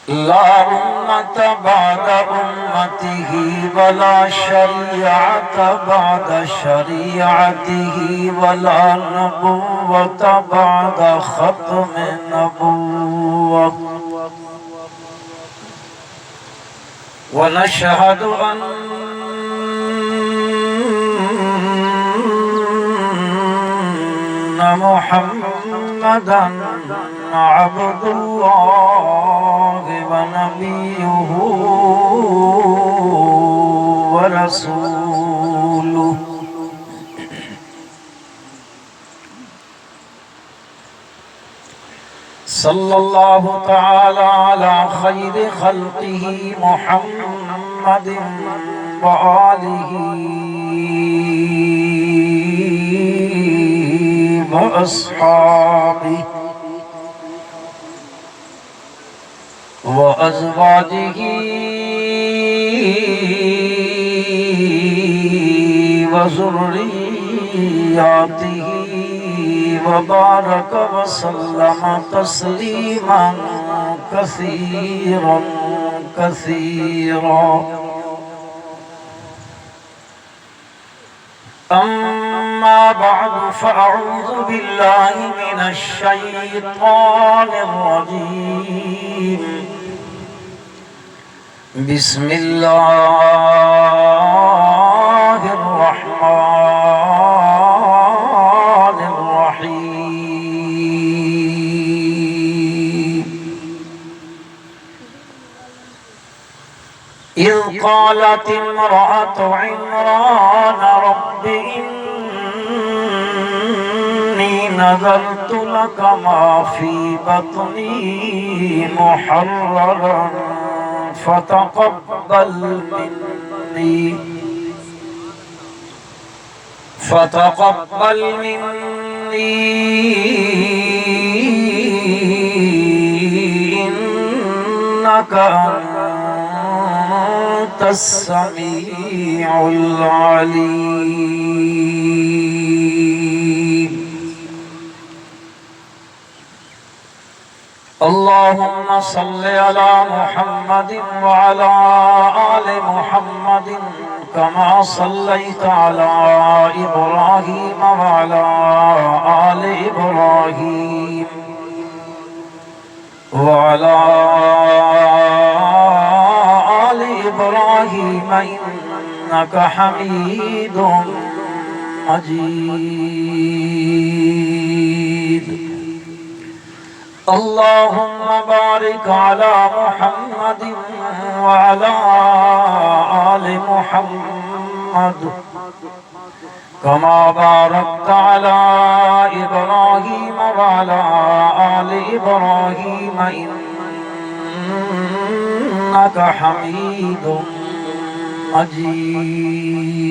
لا أمة بعد أمته ولا شريعة بعد شريعته ولا نبوة بعد ختم نبوة ونشهد أن محمدًا عبد الله ونبيه ورسوله صلى الله تعالى على خير خلقه محمد وآله وأصحابه وأزواجه وذرياته وبارك وسلم تسليما كثيرا كثيرا أما بعد فأعوذ بالله من الشيطان الرجيم بسم الله الرحمن الرحيم إذ قالت امرأة عمران رب إني نذرت لك ما في بطني محررا فتقبل مني إنك أنت السميع العليم اللهم صل على محمد وعلى آل محمد كما صليت على إبراهيم وعلى آل إبراهيم وعلى آل إبراهيم إنك حميد مجيد اللهم بارك على محمد وعلى آل محمد كما باركت على إبراهيم وعلى آل إبراهيم إنك حميد مجيد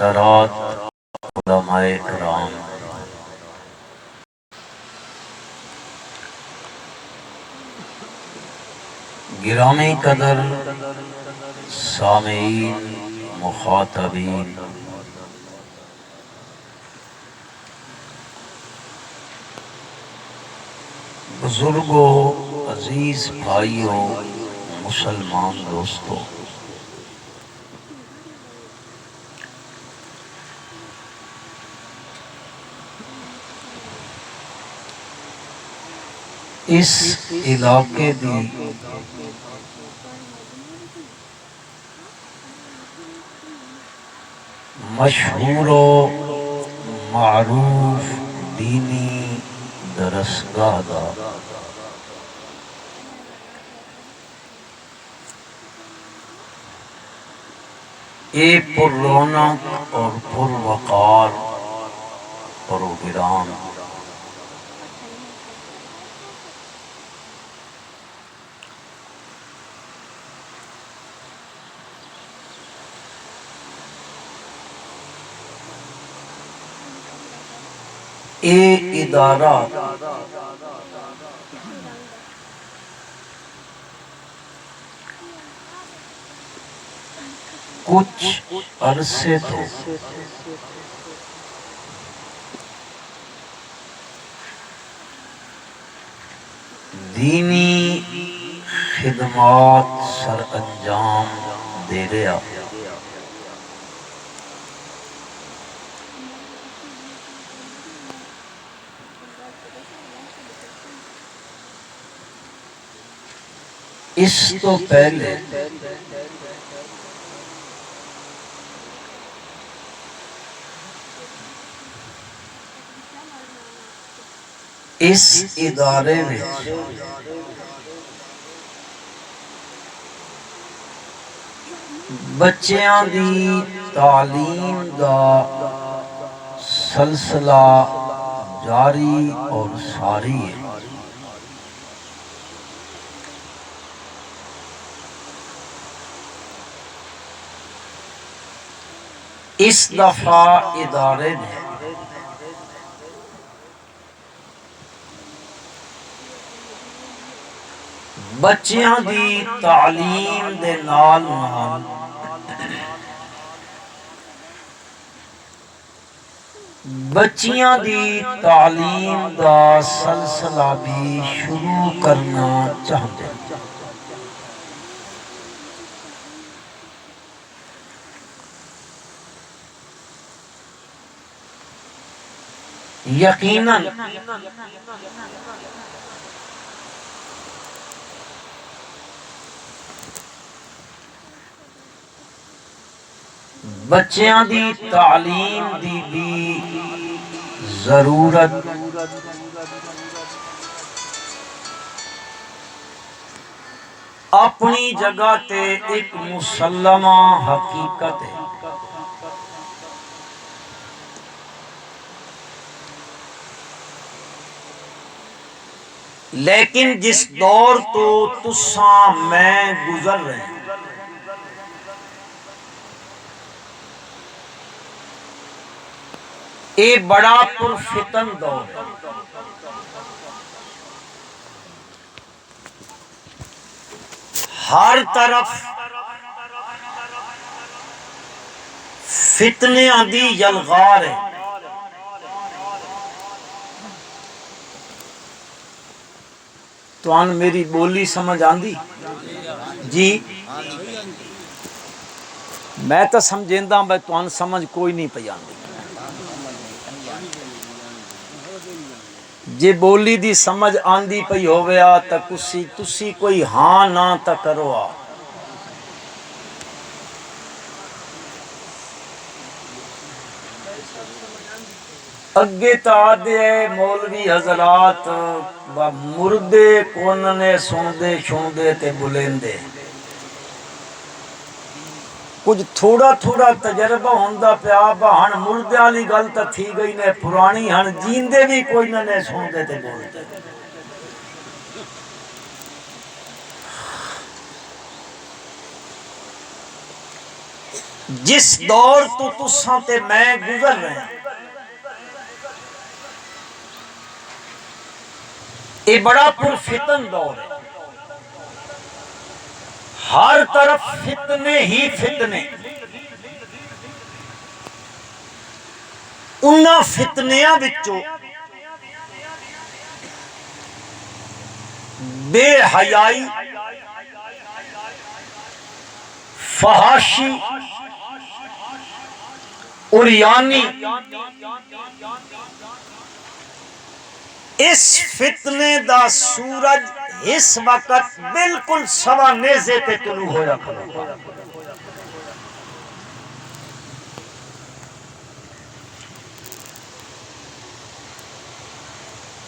حضرات علماء کرام گرامی قدر سامعین مخاطبین بزرگوں عزیز بھائیوں مسلمان دوستوں اس علاقے دی مشہور و معروف دینی درسگاہ دا اے پر رونق اور پر وقار پروگرام، اے ادارہ کچھ عرصے تو دینی خدمات سر انجام دے رہا، اس تو پہلے اس ادارے وچ بچیاں دی تعلیم دا سلسلہ جاری اور ساری ہے۔ اس دفعہ ادارے نے بچیاں دی تعلیم دے نال نال بچیاں دی تعلیم دا سلسلہ بھی شروع کرنا چاہتے ہیں۔ یقیناً بچیاں دی تعلیم دی بھی ضرورت اپنی جگہ تے ایک مسلمہ حقیقت ہے، لیکن جس دور تو تساں میں گزر رہے ہیں اے بڑا پرفتن دور ہے۔ ہر طرف فتنیاں دی یلغار ہے، تو ان میری بولی سمجھ آندی جی؟ میں تو سمجھیندہ میں تو ان سمجھ کوئی نہیں پئی آندی۔ جے بولی دی سمجھ آندی پئی ہویا تا تسی کوئی ہاں نہ تا کرو آ۔ اگے تا آدھے مولوی حضرات مردے کوننے سندے شندے تے بلیندے، کچھ تھوڑا تھوڑا تجربہ ہوندہ پیا ہن مردے والی گل تا تھی گئی نے پرانی، ہن جیندے بھی کوئی نہ سندے تے بولتے۔ جس دور تو تساں تے میں گزر رہے ہیں یہ بڑا پرفتن دور ہے، ہر طرف فتنے ہی فتنے، انہاں فتنیاں وچوں بے حیائی، فحاشی، عریانی، اس فتنے دا سورج اس وقت بالکل سوا نیزے تے طلوع ہویا کھڑا۔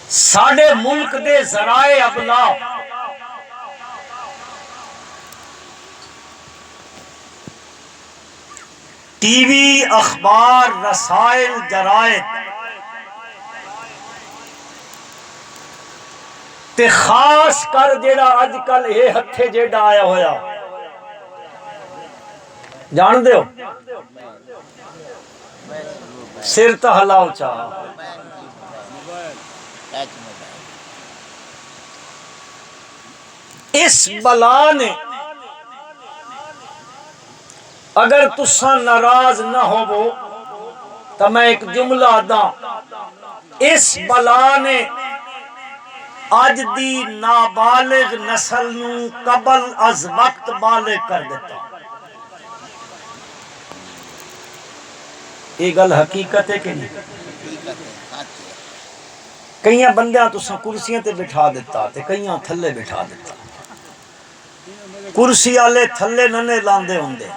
ساڑے ملک دے ذرائع ابلاغ ٹی وی، اخبار، رسائل، جرائد تے خاص کر جیڑا اج کل یہ ہتھے جیڑا آیا ہویا جان دیو سر تا ہلاؤ چاہ اس بلا نے اگر تساں ناراض نہ ہوو تو میں ایک جملہ دا اس بلا نے اج دی نابالغ نسل نو قبل از وقت بالغ کر دیتا یہ گل حقیقت ہے کہ نہیں کئیاں بندیاں تساں کرسیاں تے بٹھا دیتا تے کئیاں تھلے بٹھا دیتا کرسی آلے تھلے ننے لاندے ہوندے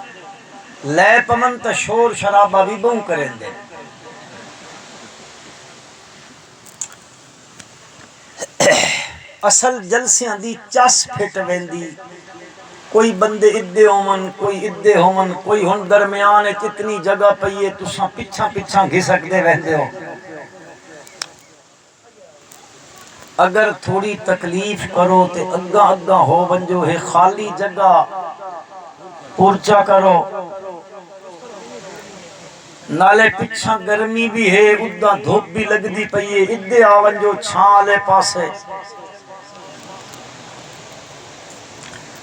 لے پمن تا شور شرابہ بھی بہوں کریں دے اصل جلسیاں دی چس پھٹ ویندی کوئی بندے ادھے ہومن کوئی ادھے ہومن کوئی ہن درمیان اتنی جگہ پئیے تساں پچھاں پچھاں گھسک دے ویندے ہو اگر تھوڑی تکلیف کرو تے اگا اگا ہو ونجو ہے خالی جگہ پورچا کرو نالے پچھاں گرمی بھی ہے ادھا دھوپ بھی لگ دی پئیے ادھے آون جو چھالے پاسے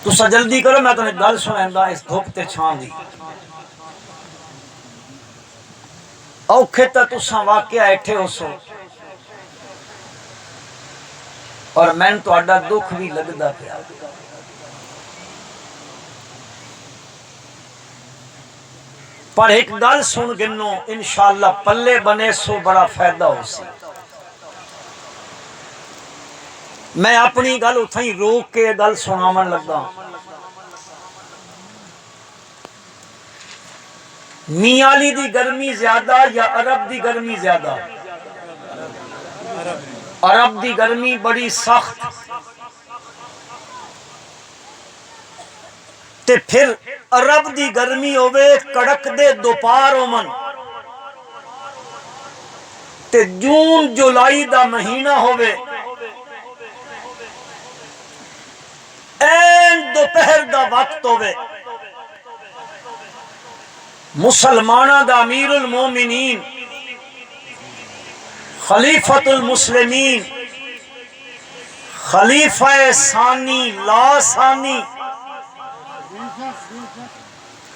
تسا جلدی کرو میں تمہیں گل سنیں گا اس دھوپ تے چھان دی اوکھے تا تسا واقعہ ایٹھے ہو سو اور میں تو اڈا دکھ بھی لگدا پیا پر ایک گل سن گنو انشاءاللہ پلے بنے سو بڑا فائدہ ہو سی میں اپنی گل اتھائی روک کے گل سنامن لگا میالی دی گرمی زیادہ یا عرب دی گرمی زیادہ عرب دی گرمی بڑی سخت تے پھر عرب دی گرمی ہوئے کڑک دے دوپار اومن تے جون جولائی دا مہینہ ہوئے این دوپہر دا وقت ہوئے مسلمانہ دا امیر المومنین خلیفۃ المسلمین خلیفہ ثانی لا ثانی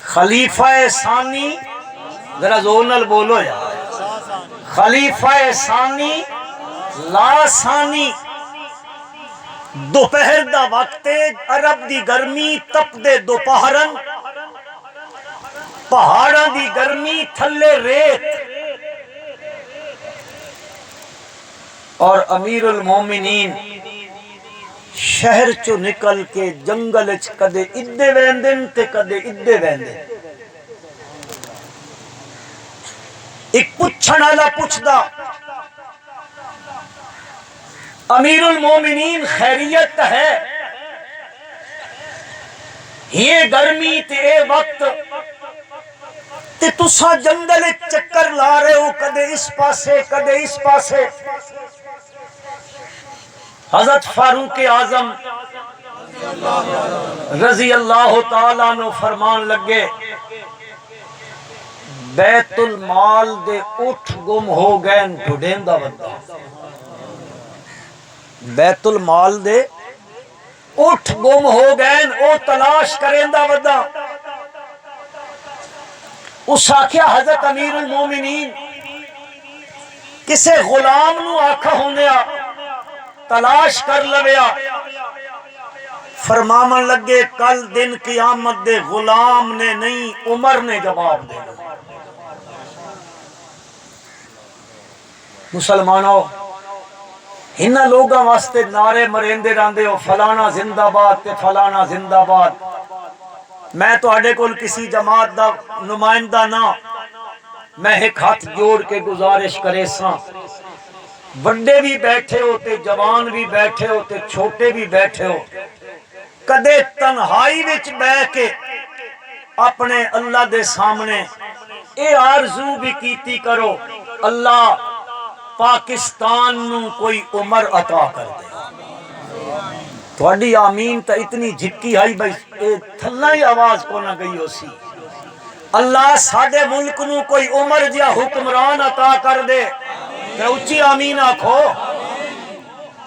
خلیفہ ثانی ذرا زور نال بولو یا خلیفہ ثانی لا ثانی دوپہر دا وقت عرب دی گرمی تپ دے دوپہرن پہاڑاں دی گرمی تھلے ریت اور امیر المومنین شہر چو نکل کے جنگل چ کدے ادھے ویندن تے کدے ادھے ویندن ایک پچھن والا پوچھدا امیر المومنین خیریت ہے یہ گرمی تے اے وقت تے تساں جنگل چکر لا رہے ہو کدے اس پاسے کدے اس پاسے حضرت فاروق اعظم رضی اللہ تعالیٰ عنہ فرمان لگے بیت المال دے اٹھ گم ہو گئے ڈھڈین دا بندہ بیت المال دے اٹھ گم ہو گئے او تلاش کریں دا بندہ اس آکھیا حضرت امیر المومنین کسے غلام نو آکھا ہونے تلاش کر لویا فرمامن لگے کل دن قیامت دے غلام نے نہیں عمر نے جواب دے مسلمانوں ہنہ لوگاں واسطے نعرے مریندے راندے ہو فلانا زندہ باد تے فلانا زندہ باد میں تو اڈے کول کسی جماعت دا نمائندہ نہ میں ایک ہاتھ جوڑ کے گزارش کرے ساں بڑے بھی بیٹھے ہوتے جوان بھی بیٹھے ہوتے چھوٹے بھی بیٹھے ہو کدے تنہائی وچ بیٹھ کے اپنے اللہ دے سامنے اے آرزو بھی کیتی کرو اللہ پاکستان نو کوئی عمر عطا کر دے. تھوڑی آمین تا اتنی جھکی آئی بھائی اے تھلا ہی آواز کو نہ گئی ہو سی. اللہ ساڈے ملک نو کوئی عمر جیا حکمران عطا کر دے. اچھی آمین آکھو.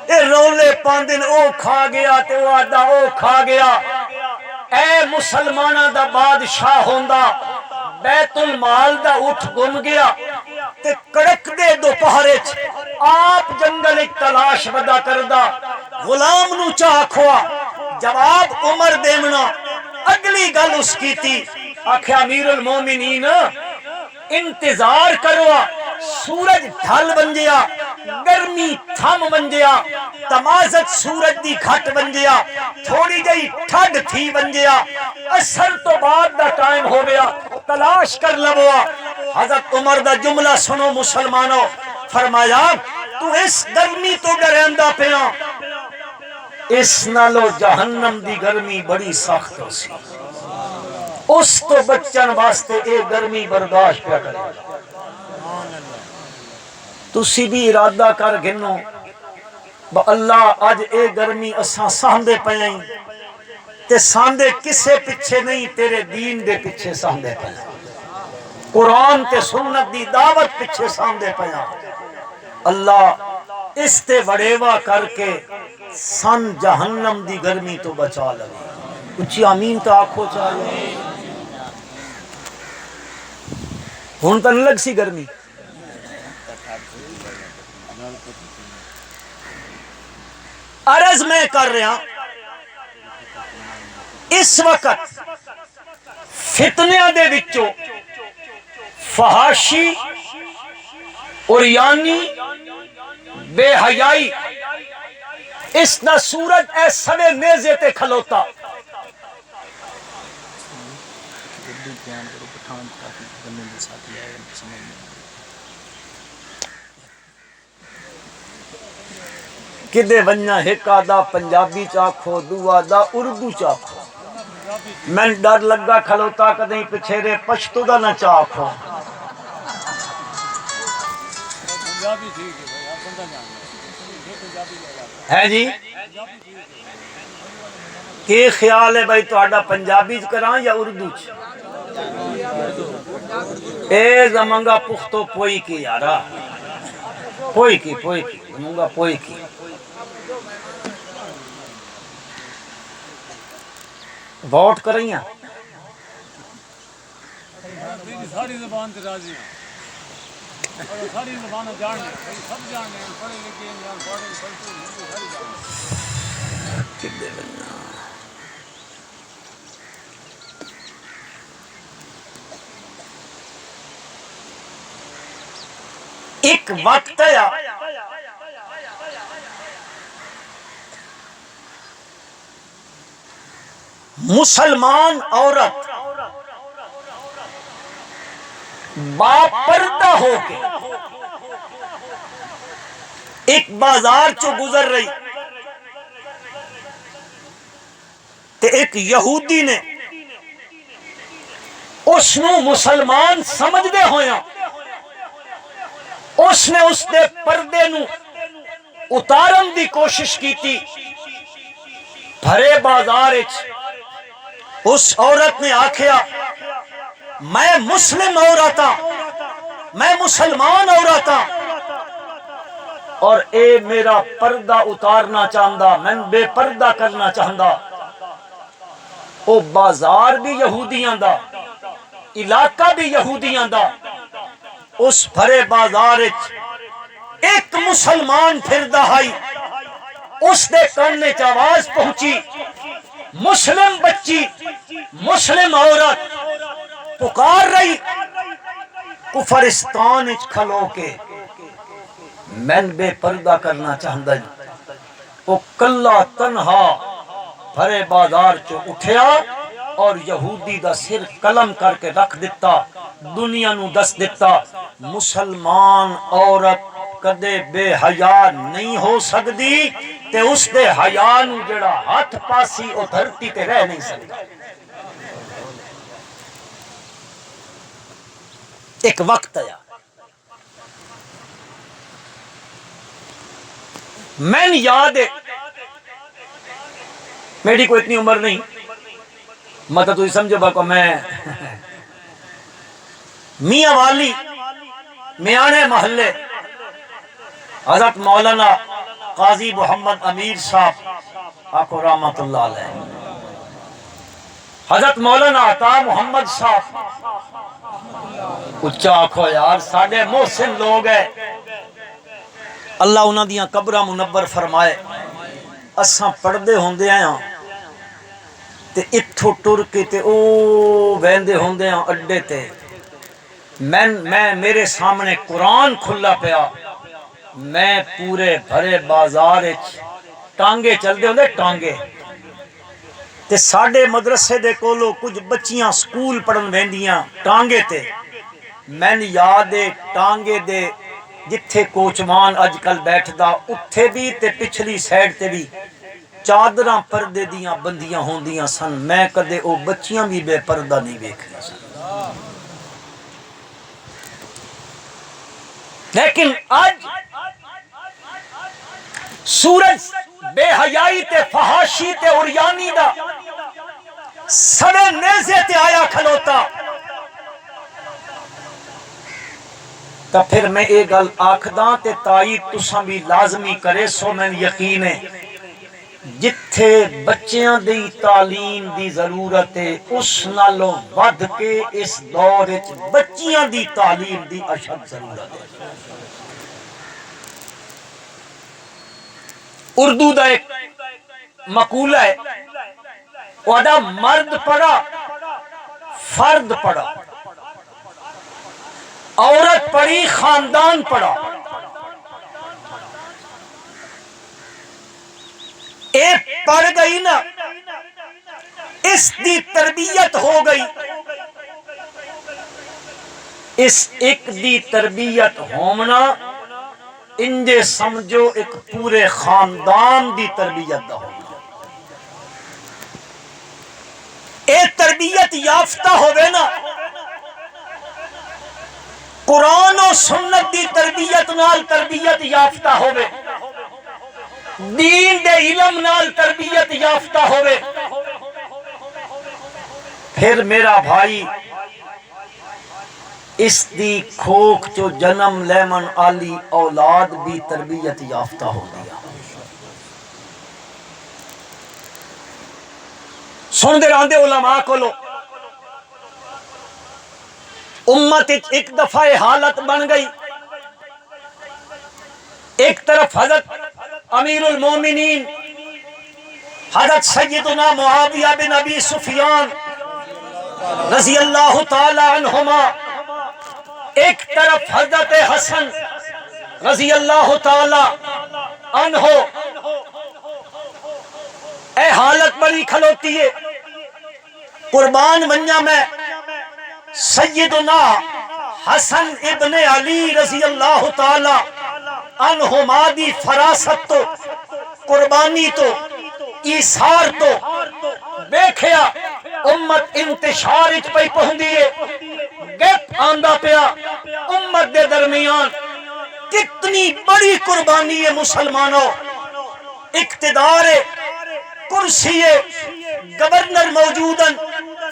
اے رولے پاندن او کھا گیا تے او آدھا او کھا گیا. اے مسلمانہ دا بادشاہ ہوندا بیت المال دا اٹھ گم گیا تے کڑک دے دوپہرے چ آپ جنگل ایک تلاش بدا کردہ غلام نو چاہ کھوا جواب عمر دیمنا. اگلی گل اس کی تھی آکھیا امیر المومنین انتظار کروا سورج ڈھل بن گیا گرمی تھم بن گیا تمازت سورج دی گھٹ بن گیا تھوڑی جئی ٹھڈ تھی بن گیا اثر تو بعد دا ٹائم ہو گیا تلاش کر لبوا. حضرت عمر دا جملہ سنو مسلمانوں فرمایا تو اس گرمی تو ڈریندا پیا اس نالو جہنم دی گرمی بڑی سخت ہو سی اس تو بچن واسطے اے گرمی برداشت پیا کرے. تسی بھی ارادہ کر گنو با اللہ اج اے گرمی اساں ساندے پیائیں تے ساندے کسے پیچھے نہیں تیرے دین دے پیچھے ساندے پیائیں قرآن تے سنت دی دعوت پیچھے ساندے پیائیں. اللہ اس تے وڑیوا کر کے سن جہنم دی گرمی تو بچا لگے. اچھی آمین تو آنکھو چاہیے. ہون تو نہیں لگ سی گرمی عرض میں کر رہا اس وقت فتنیاں دے وچوں فحاشی اوریانی بے حیائی اس دا سورج اے سوے نیزے تے کھلوتا کدے ونیا ایک آدھا پنجابی چاکھو دو آدھا اردو چاکھو میں ڈر لگا کھلوتا کدیں پچھیرے پشتو دا نہ چاکھو. ہے جی کہ خیال ہے بھائی تو آڈا پنجابی کران یا اردو چ اے زمانگا پختو پوئی کی یارا پوئی کی زمانگا پوئی کی. ووٹ کریں ساری زبان تے راضی ہیں ساری زبان جاننے سب جاننے ہیں پڑھے لکھے ہیں پڑھے ساری جاننے. ایک وقت ہے مسلمان عورت باپردہ ہو کے ایک بازار چو گزر رہی تے ایک یہودی نے اس نو مسلمان سمجھ دے ہویا اس نے اس دے پردے نو اتارن دی کوشش کی تھی. بھرے بازار اس عورت نے آکھیا میں مسلم عورتا میں مسلمان عورتا اور اے میرا پردہ اتارنا چاہندا میں بے پردہ کرنا چاہندا. او بازار بھی یہودیاں دا علاقہ بھی یہودیاں دا اس بھرے بازار ایک مسلمان پھر دہائی اس دے کرنے چاواز پہنچی مسلم بچی مسلم عورت پکار رہی کفرستان اچ کھلو کے میں بے پردہ کرنا چاہندا. وہ کلا تنہا بھرے بازار چو اٹھیا اور یہودی دا سر قلم کر کے رکھ دیتا دنیا نو دس دیتا مسلمان عورت کدے بے حیا نہیں ہو سکتی تے اس دے حیا نو جڑا ہاتھ پاسی او دھرتی تے رہ نہیں سکتا. ایک وقت آیا میں یاد ہے، میری کوئی اتنی عمر نہیں، مطلب تو سمجھو باقا میں میاں والی میانے محلے حضرت مولانا قاضی محمد امیر صاحب آقا رحمت اللہ علیہ، حضرت مولانا عطا محمد صاحب، اچھا آخو یار ساڑھے محسن لوگ ہیں، اللہ انہاں دیاں قبرہ منور فرمائے۔ اساں پڑھدے ہوندے آیاں تے اتھو ٹر کے تے او ویندے ہوندے آں اڈے تے، میں میرے سامنے قرآن کھلا پیا، میں پورے بھرے بازار ٹانگے چل دے ہوندے ٹانگے تے ساڑھے مدرسے دے کولو کچھ بچیاں سکول پڑھن ویندیاں ٹانگے تے، میں نے یاد ہے ٹانگے دے جتھے کوچمان اج کل بیٹھ دا اتھے بھی تے پچھلی سائڈ تے بھی چادراں پردے دیاں بندیاں ہوندیاں سن، میں کدے او بچیاں بھی بے پردہ نہیں ویکھیاں سن۔ لیکن آج سورج بے حیائی تے فحاشی تے عریانی دا سڑے نیزے تے آیا کھلوتا، تو پھر میں ایک گل آکھداں تے تائید تساں بھی لازمی کرے سو میں یقین ہے، جتھے بچیاں دی تعلیم دی ضرورت ہے اس نالوں ود کے اس دور وچ بچیاں دی تعلیم دی اشد ضرورت ہے۔ اردو دا ایک مقولہ ہے، وہاں مرد پڑھا فرد پڑھا، عورت پڑھی خاندان پڑھا۔ ایک پڑھ گئی نا اس دی تربیت ہو گئی، اس ایک دی تربیت ہومنا انجے سمجھو ایک پورے خاندان دی تربیت دا ہونا۔ ایک تربیت یافتہ ہوئے نا قرآن و سنت دی تربیت نال تربیت یافتہ ہوئے، دین دے علم نال تربیت یافتہ ہوئے، پھر میرا بھائی اس دی کھوک جو جنم لیمن آلی اولاد بھی تربیت یافتہ ہو دیا۔ سن دے راندے علماء کو لو امت ایک دفعہ حالت بن گئی، ایک طرف حضرت امیر المومنین حضرت سیدنا معاویہ بن ابی سفیان رضی اللہ تعالی عنہما، ایک طرف حضرت حسن رضی اللہ تعالی عنہ، اے حالت بڑی کھلوتی ہے، قربان منیا میں سیدنا حسن ابن علی رضی اللہ تعالی عنہما دی فراست تو قربانی تو ایثار تو دیکھیا امت انتشار اچ پئی پہندی ہے، گیپ آندا پیا امت دے درمیان، کتنی بڑی قربانی ہے مسلمانوں، اقتدار ہے، کرسی ہے، گورنر موجودن،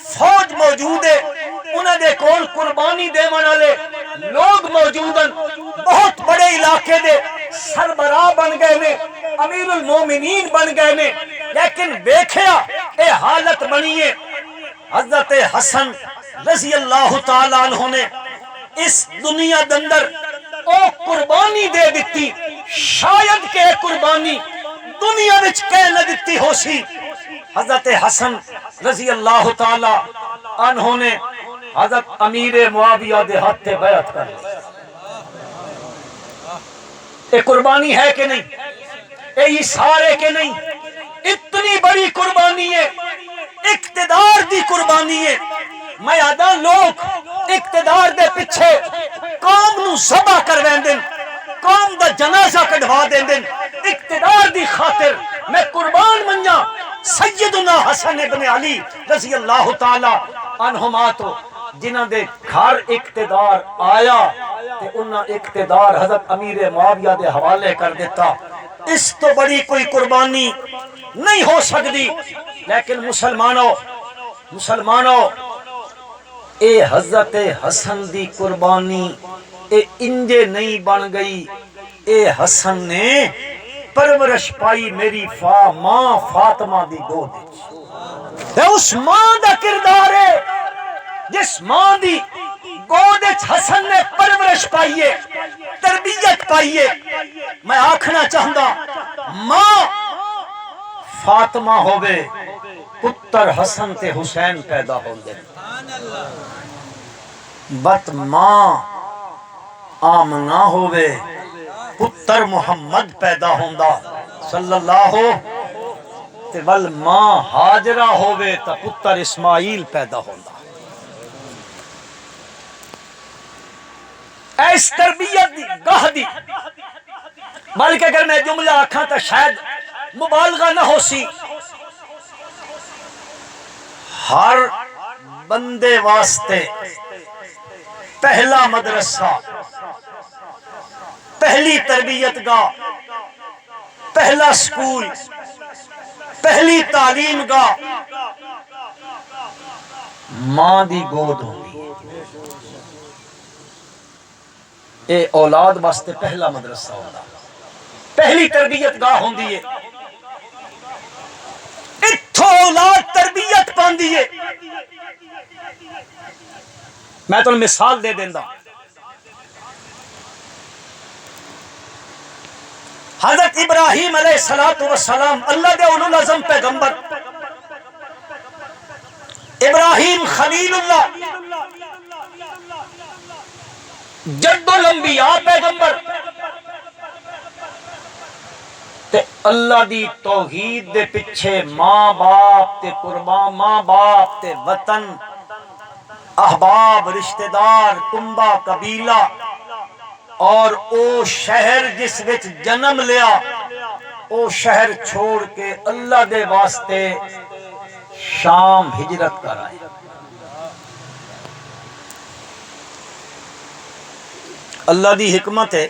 فوج موجود ہے، انہاں دے کول قربانی دے والے لوگ موجودن، بہت بڑے علاقے دے سربراہ بن گئے نے، امیر المومنین بن گئے نے، لیکن دیکھیا اے حالت بنی ہے۔ حضرت حسن رضی اللہ تعالیٰ عنہ نے اس دنیا دندر او قربانی دے دیتی، شاید کہ قربانی دنیا وچ کہہ نہ دیتی ہو سی۔ حضرت حسن رضی اللہ تعالی عنہ نے حضرت امیر معاویہ دے ہاتھ تے بیعت کر لی۔ یہ قربانی ہے کہ نہیں؟ یہ ایثار ہے کہ نہیں؟ اتنی بڑی قربانی ہے، اقتدار دی قربانی ہے۔ میں آدھا لوگ اقتدار دے پچھے قوم نو ذبح کر ویندن، قوم دا جنازہ کڈوا دیندن، اقتدار دی خاطر میں قربان منیا سیدنا حسن ابن علی رضی اللہ تعالی عنہما تو جنہاں دے گھر اقتدار آیا تے انہاں اقتدار حضرت امیر معاویہ دے حوالے کر دیتا. اس تو بڑی کوئی قربانی نہیں ہو سکتی. لیکن مسلمانوں اے حضرت حسن دی قربانی اے انجے نہیں بن گئی. اے حسن نے پرورش پائی میری ماں فاطمہ دی گود وچ. اے اس ماں دا کردار ہے جس ماں دی گود وچ حسن نے پرورش پائیے، تربیت پائیے. میں آکھنا چاہندا ماں فاطمہ ہووے، پتر حسن تے حسین پیدا ہوندے. بت ماں آمنہ ہووے، پتر محمد پیدا ہوندا صلی اللہ تے ول ماں ہاجرہ ہووے تا پتر اسماعیل پیدا ہوندا. ایس تربیت دی گاہ دی، بلکہ اگر میں جملہ آکھاں تا شاید مبالغہ نہ ہو سی. ہر بندے واسطے پہلا مدرسہ، پہلی تربیت گاہ، پہلا سکول، پہلی تعلیم گاہ ماں دی گود ہوندی. اے اولاد واسطے پہلا مدرسہ ہوندا، پہلی تربیت گاہ ہوندی ہے. اتھوں اولاد تربیت پاندی ہے. میں تو مثال دے دیندا. حضرت ابراہیم علیہ السلام اللہ دے اولو العزم پیغمبر، ابراہیم خلیل اللہ، جد الانبیاء پیغمبر تے اللہ دی توحید دے پیچھے ماں باپ تے قربان، ماں باپ تے وطن، احباب، رشتہ دار، کنبہ، قبیلہ اور او شہر جس وچ جنم لیا، او شہر چھوڑ کے اللہ دے واسطے شام ہجرت کر آئے. اللہ دی حکمت ہے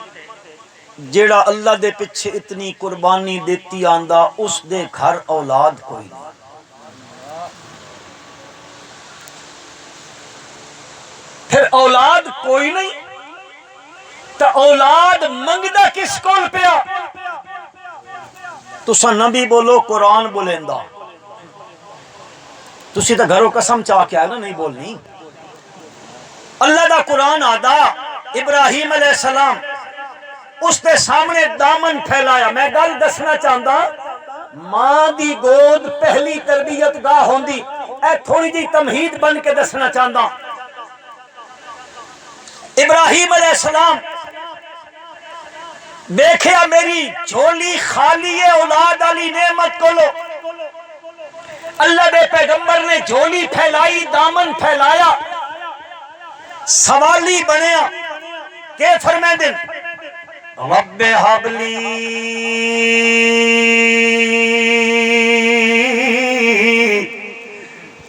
جیڑا اللہ دے پیچھے اتنی قربانی دیتی آندا اس دے گھر اولاد کوئی نہیں. پھر اولاد کوئی نہیں تو اولاد منگدا کس کول پیا؟ تساں نبی بولو، قرآن بولیندا. تسی تو گھروں قسم چاہ کے آئے نا نہیں بولنی. اللہ دا قرآن آدا ابراہیم علیہ السلام اس دے سامنے دامن پھیلایا. میں گل دسنا چاہتا ماں دی گود پہلی تربیت گاہ ہوندی. اے تھوڑی جی تمہید بن کے دسنا چاہتا. ابراہیم علیہ السلام دیکھیا میری جھولی خالی ہے اولاد علی نعمت کو لو. اللہ دے پیغمبر نے جھولی پھیلائی، دامن پھیلایا، سوالی بنیا کہ فرمائے دن رب حبلی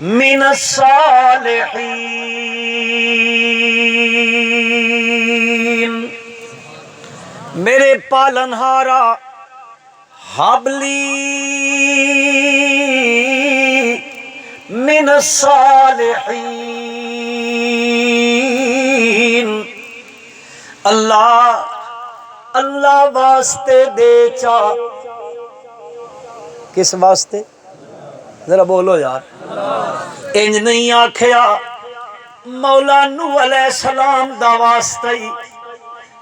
من الصالحین. میرے پالنہارا حبلی من الصالحین. اللہ اللہ واسطے دے چا. کس واسطے؟ ذرا بولو یار. انج نہیں آکھیا مولا نوح علیہ السلام دا واسطے،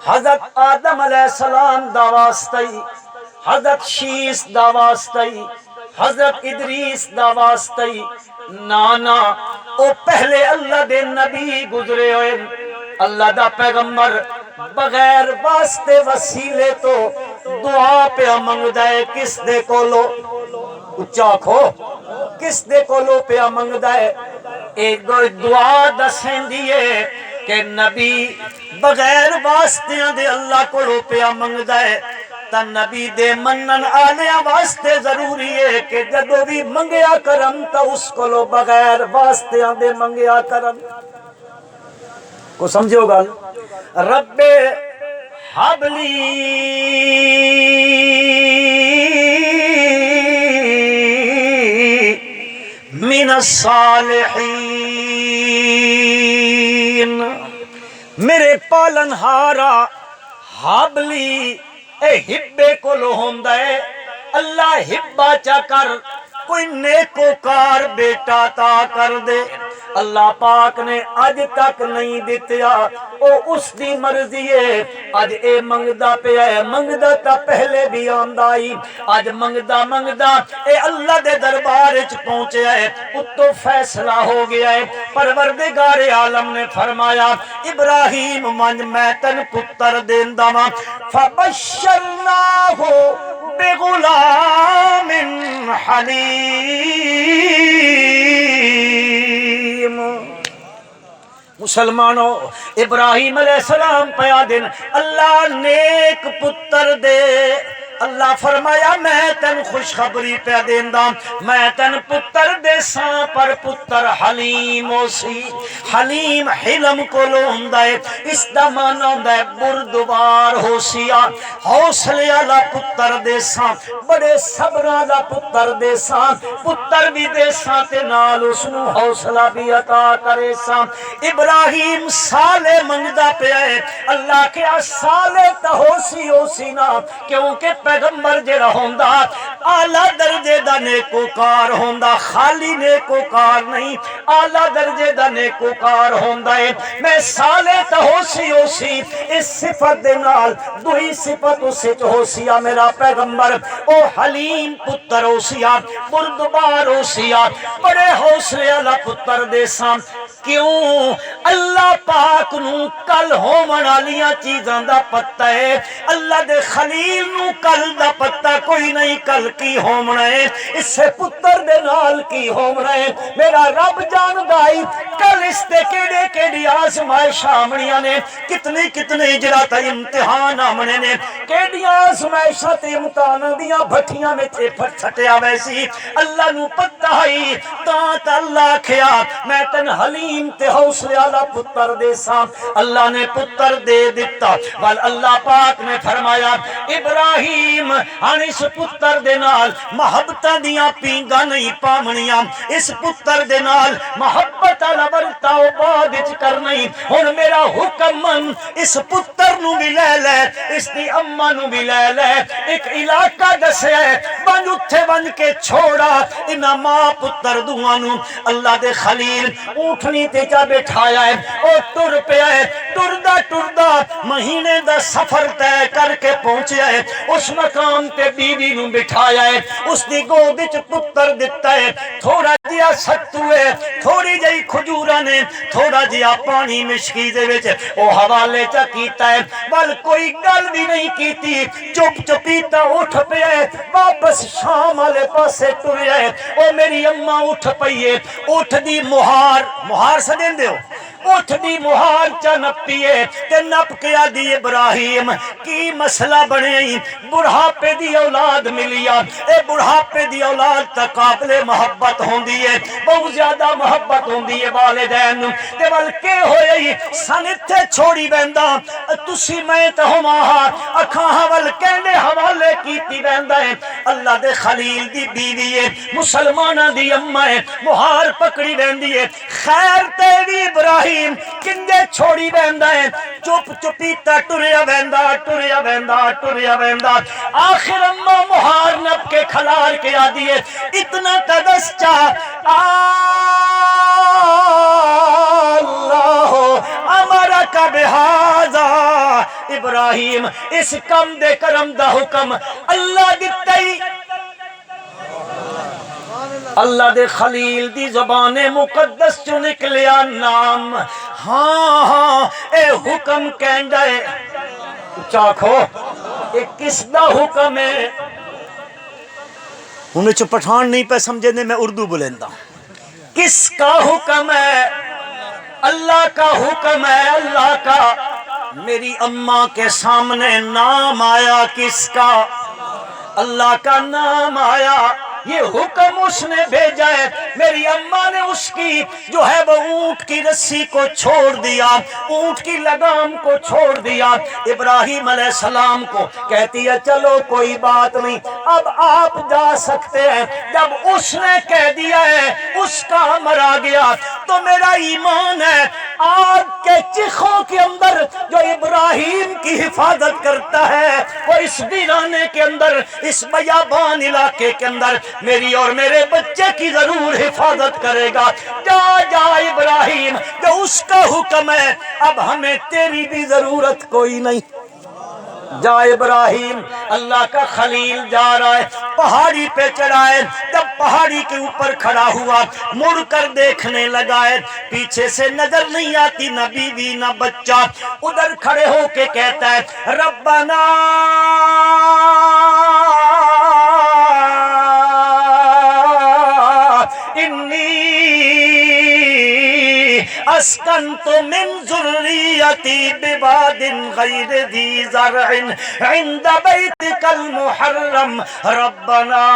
حضرت آدم علیہ السلام دا واسطے، حضرت شیس دا واسطے، حضرت ادریس دا واسطے. نانا او پہلے اللہ دے نبی گزرے ہوئے. اللہ دا پیغمبر بغیر واسطے وسیلے تو دعا پہ منگدا ہے. کس دے کولو؟ اچا کھو کس دے کولو پہ منگدا ہے؟ ایک دعا دسیں دیئے کہ نبی بغیر واسطیاں دے اللہ کولو پہ منگدا ہے. تا نبی دے منن آلیاں واسطے ضروری ہے کہ جدو بھی منگیا کرن تا اس کولو بغیر واسطیاں دے منگیا کرن. کو سمجھو گل رب حبلی من الصالحین، میرے پالن ہارا حبلی اے ہبے کو لو ہوندا ہے اللہ ہبا چا کر کوئی نیکوکار بیٹا تا کر دے اللہ پاک نے اج تک نہیں دتیا او اس دی مرضی ہے اج اے منگدا پیا ہے منگدا تا پہلے بھی آندا ہی اج منگدا منگدا اے اللہ دے دربار وچ پہنچیا ہے اتو فیصلہ ہو گیا ہے پروردگار عالم نے فرمایا ابراہیم من میں تن پتر دیندا واں فبشرناہ بغلام حلیم۔ مسلمانوں ابراہیم علیہ السلام پیا دن اللہ نیک پتر دے اللہ فرمایا میں تن خوشخبری پہ دیندا میں تن پتر دے ساں پر پتر حلیم ہو سی حلیم حلم کو لو ہوندا ہے اس دا معنی ہوندا ہے بردبار ہو سیا حوصلے والا پتر دے ساں بڑے صبر والا پتر دے ساں پتر بھی دے ساں تے نال اس نو حوصلہ بھی عطا کرے ساں ابراہیم سالے منگدا پیا ہے اللہ کے سالے تا ہو سی نا کیونکہ پیغمبر جڑا ہوندا اعلی درجے دا نیکوکار ہوندا خالی نیکوکار نہیں اعلی درجے دا نیکوکار ہوندا ہے میں سالے تے ہو سی اس صفت دے نال دوئی صفت اس وچ ہو سیا میرا پیغمبر او حلیم پتر ہو سیا بردبار ہو سیا بڑے حوصلے والا پتر دے ساں کیوں اللہ پاک نو کل ہون والیاں چیزاں دا پتہ ہے اللہ دے خلیل نو کل دا پتہ کوئی نہیں کل کی ہونا ہے اس سے پتر دے نال کی ہونا ہے میرا رب جان دائی کل اس دے کیڑے کیڑی آزمائش آمنیاں نے کتنی کتنی اجرات امتحان آمنے نے کیڑی آزمائشات امتحان دیاں بھٹیاں میں تے پھٹ سٹیا ویسی اللہ نو پتہ ہی تاں اللہ کھیا میں تن حلیم تے حوصلے والا پتر دے ساں اللہ نے پتر دے دیتا وال اللہ پاک نے فرمایا ابراہیم ہن اس پتر دے نال محبتاں دیاں پینگاں نہیں پامنیاں اس پتر دے نال محبت والا برتاؤ بعد وچ کرنی ہن میرا حکم من اس پتر نو بھی لے لے اس دی اماں نو بھی لے لے ایک علاقہ دسیا ہے ون اتھے ون کے چھوڑا انہاں ماں پتر دوواں نو اللہ دے خلیل اونٹنی تے جا بٹھایا ہے او ٹر پیا ہے ٹردا ٹردا مہینے دا سفر طے کر کے پہنچیا ہے اس مقام تے بیوی نو بٹھایا ہے اس دی گود وچ پتر دتا ہے تھوڑا جیا ستو ہے تھوڑی جئی کھجوراں نے تھوڑا جیا پانی مشکی دے وچ او حوالے چا کیتا ہے بل کوئی گل بھی نہیں کیتی چپ چپیتا اٹھ پیا ہے واپس شام والے پاسے ٹریا ہے او میری اماں اٹھ پئی ہے اٹھ دی مہار سدین دیو اٹھ دی مہار چا نپیے تے نپ کے آدھی ابراہیم کی مسئلہ بنے بڑھاپے دی اولاد ملیا اے بڑھاپے دی اولاد تا قابل محبت ہوندی ہے بہت زیادہ محبت ہوندی ہے والدین تے بلکہ ہوئی سن اتھے چھوڑی بیندا تسی میں تے ہماہا اکھاں حوال کہنے حوالے کیتی بیندا ہے اللہ دے خلیل دی بیوی ہے مسلمانہ دی اممہ ہے مہار پکڑی بیندی ہے خیر تیری ابراہیم کنجے چھوڑی بیندا ہے چپ چپیتا ٹریا بیندا ٹریا بیندا ٹریا بیندا آخر اممہ مہار نپ کے کھلار کے آدھی ہے اتنا تدس چاہ اللہ امرا کا بہذا ابراہیم اس کم دے کرم دا حکم اللہ دیتا ہی اللہ دے خلیل دی زبان مقدس چو نکلیا نام ہاں اے حکم کہندا ہے چاکھو اے کس دا حکم ہے انہیں چو پٹھان نہیں پہ سمجھے میں اردو بولیندا کس کا حکم ہے اللہ کا حکم ہے اللہ کا میری اماں کے سامنے نام آیا کس کا اللہ کا نام آیا یہ حکم اس نے بھیجا ہے۔ میری اماں نے اس کی جو ہے وہ اونٹ کی رسی کو چھوڑ دیا، اونٹ کی لگام کو چھوڑ دیا، ابراہیم علیہ السلام کو کہتی ہے چلو کوئی بات نہیں، اب آپ جا سکتے ہیں۔ جب اس نے کہہ دیا ہے، اس کا امر آ گیا، تو میرا ایمان ہے آگ کے چیخوں کے اندر جو ابراہیم کی حفاظت کرتا ہے، وہ اس ویرانے کے اندر، اس بیابان علاقے کے اندر میری اور میرے بچے کی ضرور حفاظت کرے گا۔ جا جا ابراہیم، جو اس کا حکم ہے، اب ہمیں تیری بھی ضرورت کوئی نہیں۔ جا ابراہیم، اللہ کا خلیل جا رہا ہے، پہاڑی پہ چڑھا ہے۔ جب پہاڑی کے اوپر کھڑا ہوا، مڑ کر دیکھنے لگا ہے، پیچھے سے نظر نہیں آتی نہ بیوی نہ بچہ۔ ادھر کھڑے ہو کے کہتا ہے ربنا انی اسکنت من ذریتی بواد غیر ذی زرع عند بیتک المحرم ربنا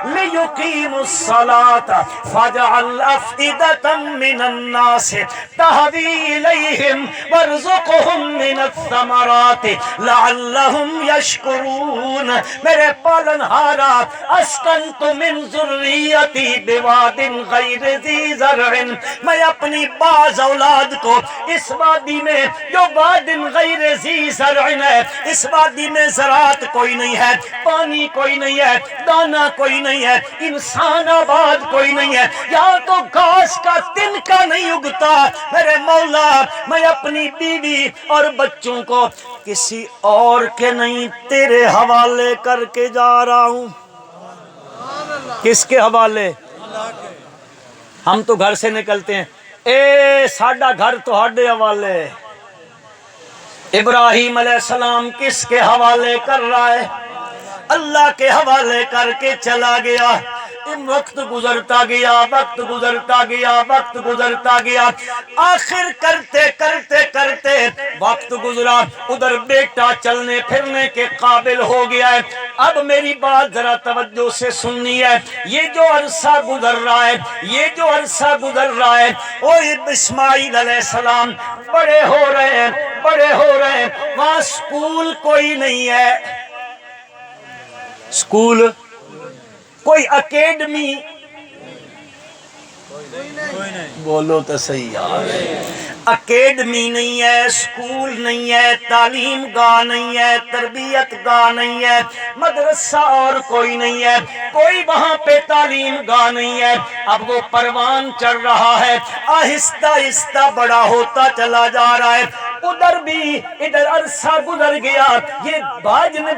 لیقیموا الصلاة فاجعل افئدة من الناس تهوی الیہم وارزقهم من الثمرات لعلهم یشکرون۔ میرے پالنہارا، اسکنت من ذریتی بواد غیر ذی زرع، میں اپنی باز اولاد کو اس وادی میں جو واد غیر ذی زرع ہے، اس وادی میں زراعت کوئی نہیں ہے، پانی کوئی نہیں ہے، دانا کوئی نہیں ہے، انسان آباد کوئی نہیں ہے، یہاں تو گھاس کا تنکا نہیں اگتا۔ میرے مولا، میں اپنی بیوی اور بچوں کو کسی اور کے نہیں تیرے حوالے کر کے جا رہا ہوں۔ کس کے حوالے؟ ہم تو گھر سے نکلتے ہیں، اے ساڈا گھر تہاڈے حوالے۔ ابراہیم علیہ السلام کس کے حوالے کر رہا ہے؟ اللہ کے حوالے کر کے چلا گیا۔ وقت گزرتا گیا، وقت گزرتا گیا، وقت گزرتا گیا، آخر کرتے کرتے کرتے وقت گزرا، ادھر بیٹا چلنے پھرنے کے قابل ہو گیا ہے۔ اب میری بات ذرا توجہ سے سننی ہے، یہ جو عرصہ گزر رہا ہے، یہ جو عرصہ گزر رہا ہے، وہ اسماعیل علیہ السلام بڑے ہو رہے ہیں، بڑے ہو رہے ہیں، وہاں سکول کوئی نہیں ہے، سکول کوئی اکیڈمی بولو تو صحیح یار، اکیڈمی نہیں ہے، سکول نہیں ہے، تعلیم گاہ نہیں ہے، تربیت گاہ نہیں ہے، مدرسہ اور کوئی نہیں ہے، کوئی وہاں پہ تعلیم گاہ نہیں ہے۔ اب وہ پروان چڑھ رہا ہے، آہستہ آہستہ بڑا ہوتا چلا جا رہا ہے۔ ادھر بھی ادھر عرصہ گزر گیا، یہ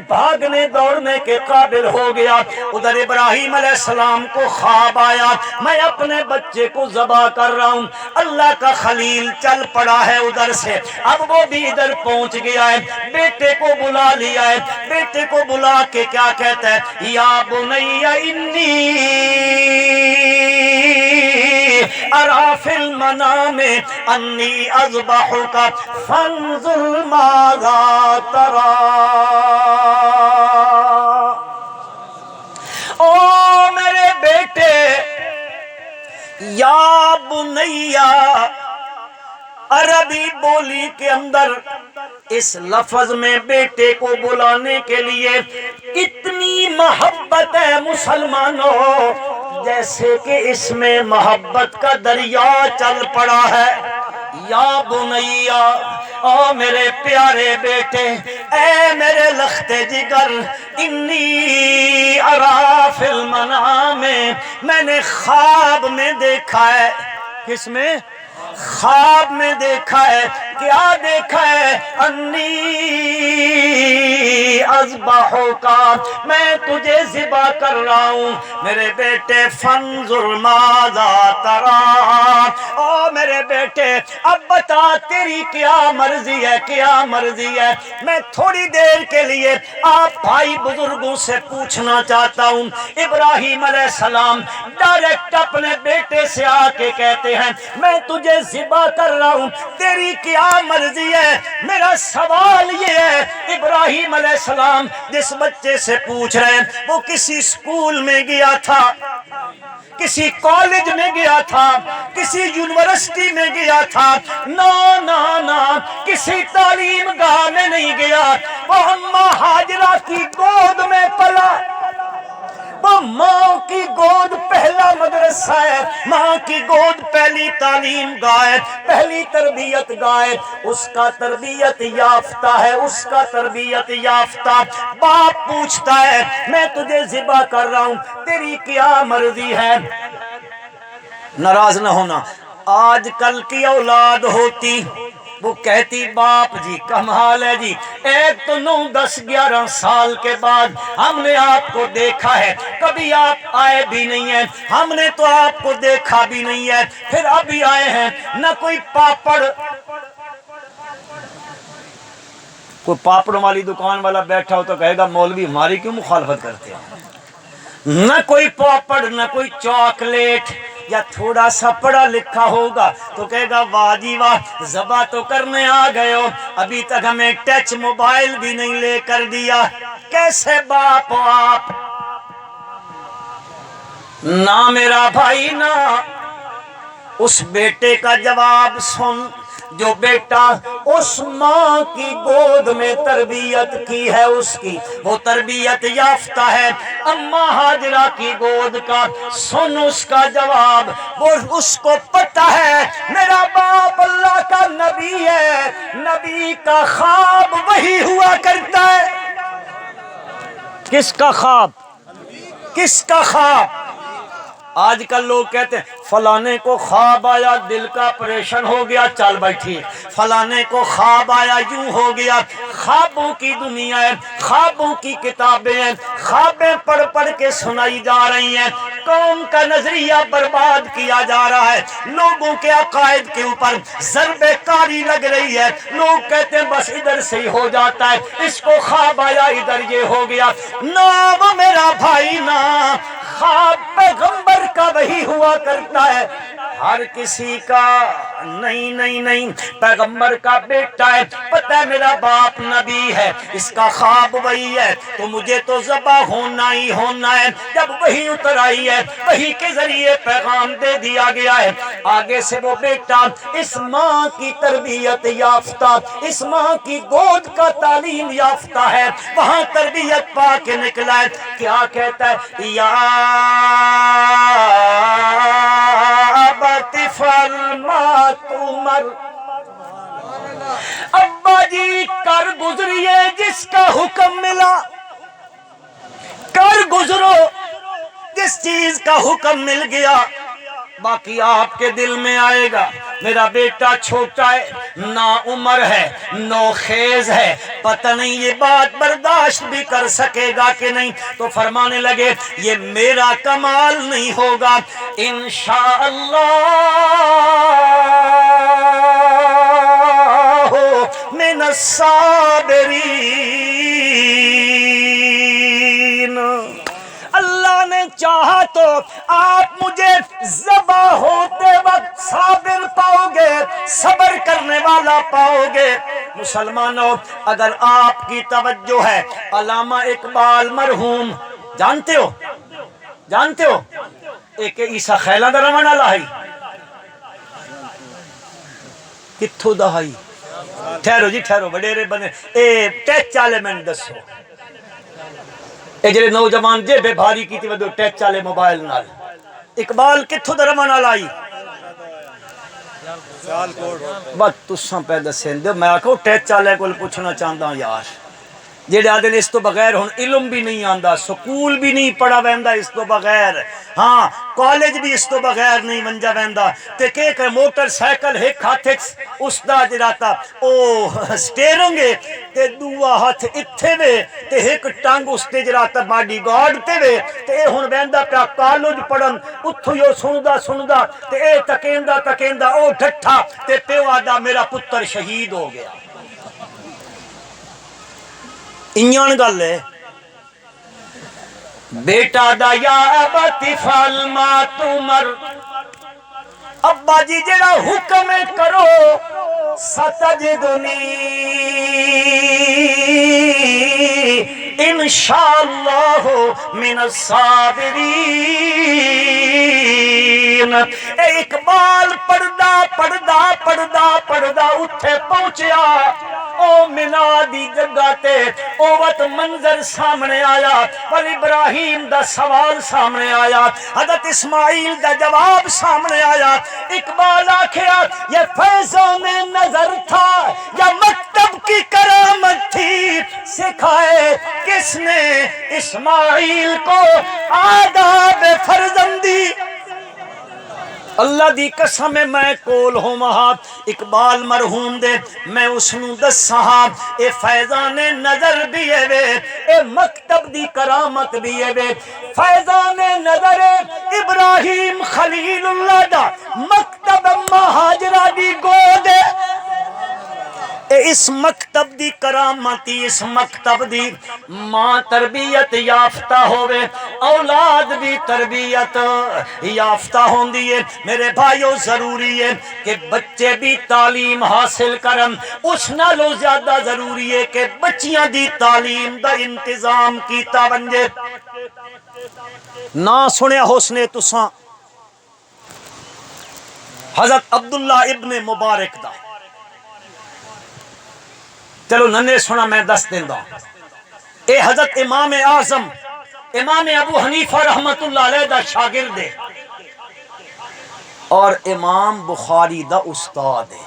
بھاگنے دوڑنے کے قابل ہو گیا۔ ادھر ابراہیم علیہ السلام کو خواب آیا، میں اپنے بچے کو ذبح کر رہا ہوں۔ اللہ کا خلیل چل پڑا ہے ادھر سے، اب وہ بھی ادھر پہنچ گیا ہے، بیٹے کو بلا لیا ہے۔ بیٹے کو بلا کے کیا کہتا ہے؟ یا بنی انی ارا فی المنام انی اذبحک فانظر ماذا تری۔ او میرے بیٹے، یا بنیا، عربی بولی کے اندر اس لفظ میں بیٹے کو بلانے کے لیے اتنی محبت ہے مسلمانوں، جیسے کہ اس میں محبت کا دریا چل پڑا ہے۔ یا بنیا، او میرے پیارے بیٹے، اے میرے لخت جگر، انی ارا فی المنام، میں نے خواب میں دیکھا ہے۔ کس میں؟ خواب میں دیکھا ہے۔ کیا دیکھا ہے؟ انی اذبحک، میں تجھے ذبح کر رہا ہوں۔ میرے بیٹے فانظر ماذا تری، او میرے بیٹے اب بتا تیری کیا مرضی ہے، کیا مرضی ہے۔ میں تھوڑی دیر کے لیے آپ بھائی بزرگوں سے پوچھنا چاہتا ہوں۔ ابراہیم علیہ السلام ڈائریکٹ اپنے بیٹے سے آ کے کہتے ہیں میں تجھے ذبح کر رہا ہوں، تیری کیا مرضی ہے. میرا سوال یہ ہے، ابراہیم علیہ السلام جس بچے سے پوچھ رہے ہیں وہ کسی سکول میں گیا تھا، کسی کالج میں گیا تھا، کسی یونیورسٹی میں گیا تھا، نہ کسی تعلیم گاہ میں نہیں گیا. وہ اماں ہاجرہ کی گود میں پلا. وہ ماں کی گود پہلا مدرسہ ہے، ماں کی گود پہلی تعلیم گاہ ہے، پہلی تربیت گاہ ہے. اس کا تربیت یافتہ ہے، اس کا تربیت یافتہ. باپ پوچھتا ہے میں تجھے ذبح کر رہا ہوں، تیری کیا مرضی ہے؟ ناراض نہ ہونا. آج کل کی اولاد ہوتی وہ کہتی باپ جی کمال ہے جی، ایک تو 9 10 11 سال کے بعد ہم نے آپ کو دیکھا ہے، کبھی آپ آئے بھی نہیں ہیں، ہم نے تو آپ کو دیکھا بھی نہیں ہے، پھر ابھی آئے ہیں. نہ کوئی پاپڑوں والی دکان والا بیٹھا ہو تو کہے گا مولوی ہماری کیوں مخالفت کرتے ہیں. نہ کوئی پاپڑ، نہ کوئی چاکلیٹ، یا تھوڑا سا پڑھا لکھا ہوگا تو کہے گا واہ جی واہ ذبح تو کرنے آ گئے ہو، ابھی تک ہمیں ٹچ موبائل بھی نہیں لے کر دیا. کیسے باپ ہو آپ؟ نہ میرا بھائی نہ. اس بیٹے کا جواب سن جو بیٹا اس ماں کی گود میں تربیت کی ہے، اس کی وہ تربیت یافتہ ہے. اماں ہاجرہ کی گود کا سن اس کا جواب. وہ اس کو پتہ ہے میرا باپ اللہ کا نبی ہے، نبی کا خواب وہی ہوا کرتا ہے. کس کا خواب؟ کس کا خواب؟ آج کل لوگ کہتے ہیں فلانے کو خواب آیا دل کا آپریشن ہو گیا چل بیٹھی، فلانے کو خواب آیا یوں ہو گیا. خوابوں کی دنیا ہے، خوابوں کی کتابیں ہیں، خوابیں پڑھ پڑھ کے سنائی جا رہی ہیں. قوم کا نظریہ برباد کیا جا رہا ہے، لوگوں کے عقائد کے اوپر ضرب کاری لگ رہی ہے. لوگ کہتے ہیں بس ادھر سے ہی ہو جاتا ہے، اس کو خواب آیا ادھر یہ ہو گیا. نہ وہ میرا بھائی نہ، خواب پیغمبر کا وہی ہوا کرتا ہے، ہر کسی کا نہیں. پیغمبر کا بیٹا ہے، پتہ ہے میرا باپ نبی ہے، اس کا خواب وہی ہے، تو مجھے تو ذبح ہونا ہی ہونا ہے. جب وہی اتر آئی ہے، وہی کے ذریعے پیغام دے دیا گیا ہے. آگے سے وہ بیٹا اس ماں کی تربیت یافتہ، اس ماں کی گود کا تعلیم یافتہ ہے، وہاں تربیت پا کے نکلا ہے. کیا کہتا ہے؟ یا ابت افعل ما تؤمر. ابا جی کر گزریے جس کا حکم ملا، کر گزرو جس چیز کا حکم مل گیا، باقی آپ کے دل میں آئے گا. میرا بیٹا چھوٹا ہے، نا عمر ہے، نو خیز ہے، پتہ نہیں یہ بات برداشت بھی کر سکے گا کہ نہیں. تو فرمانے لگے یہ میرا کمال نہیں ہوگا، انشاءاللہ من الصابرین. اللہ نے چاہا تو آپ مجھے ذبح ہوتے وقت صابر پاؤ گے، صبر کرنے والا پاؤ گے. مسلمانوں اگر آپ کی توجہ ہے، علامہ اقبال مرحوم جانتے ہو ایک عیسیٰ خیلہ دا رمن والا ہے کتھوں دا ہے؟ ٹھہرو جی ٹھہرو وڈیرے بنے اے ٹیچ والے میں دسو، اے جڑے نوجوان جے بے بھاری کیتی ودو ٹیچ والے موبائل نال. اقبال کتھوں دا رمن والا ہے؟ بس تساں پہ دسین دے. میں آکھو ٹیچ والے کول پوچھنا چاہتا ہوں یار، جڑے آدھے اس تو بغیر ہن علم بھی نہیں آندا، سکول بھی نہیں پڑھا ویندا اس تو بغیر، ہاں کالج بھی اس تو بغیر نہیں ونجا ویندا. تے کہ موٹر سائیکل ایک ہاتھ اس دا جڑا تا او سٹیئرنگ تے دووا ہاتھ اتھے وے تے ایک ٹانگ اس تے جڑا تا باڈی گارڈ تے وے تے اے ہن ویندا پیا کالج پڑھن، اتھوں یو سندا تے اے تکیندا او ڈٹھا تے پیو آدا میرا پتر شہید ہو گیا. انجان گل ہے. بیٹا دا یا ابت افعل ما تؤمر، ابا جی جڑا حکم کرو ستجدنی انشاءاللہ من الصابرین۔ اے اقبال پڑھدا پڑھدا پڑھدا پڑھدا اتھے پہنچیا، او منا دی جگہ تے او وقت منظر سامنے آیا، پر ابراہیم دا سوال سامنے آیا، حضرت اسماعیل دا جواب سامنے آیا۔ اقبال آکھیا یہ فیضان نظر تھا یا مکتب کی کرامت تھی، سکھائے کس نے اسماعیل کو آداب فرزندی؟ اللہ دی قسم میں کول ہوں وہاں اقبال مرحوم دے، میں اس نو دساں اے فیضان نظر بھی ہے وے، اے مکتب دی کرامت بھی ہے وے۔ فیضان نظر ابراہیم خلیل اللہ دا، مکتب مہاجرہ دی گود ہے۔ اس مکتب دی کرامتی، اس مکتب دی ماں تربیت یافتہ ہوئے، اولاد بھی تربیت یافتہ ہوندی ہے۔ میرے بھائیو ضروری ہے کہ بچے بھی تعلیم حاصل کرن، اس نالوں زیادہ ضروری ہے کہ بچیاں دی تعلیم دا انتظام کیتا بنجے۔ نہ سنیا حسن تساں حضرت عبداللہ ابن مبارک دا، چلو ننے سنا میں دس دیندہ، اے حضرت امام اعظم امام ابو حنیفہ رحمت اللہ علیہ دا شاگرد ہے اور امام بخاری دا استاد ہے۔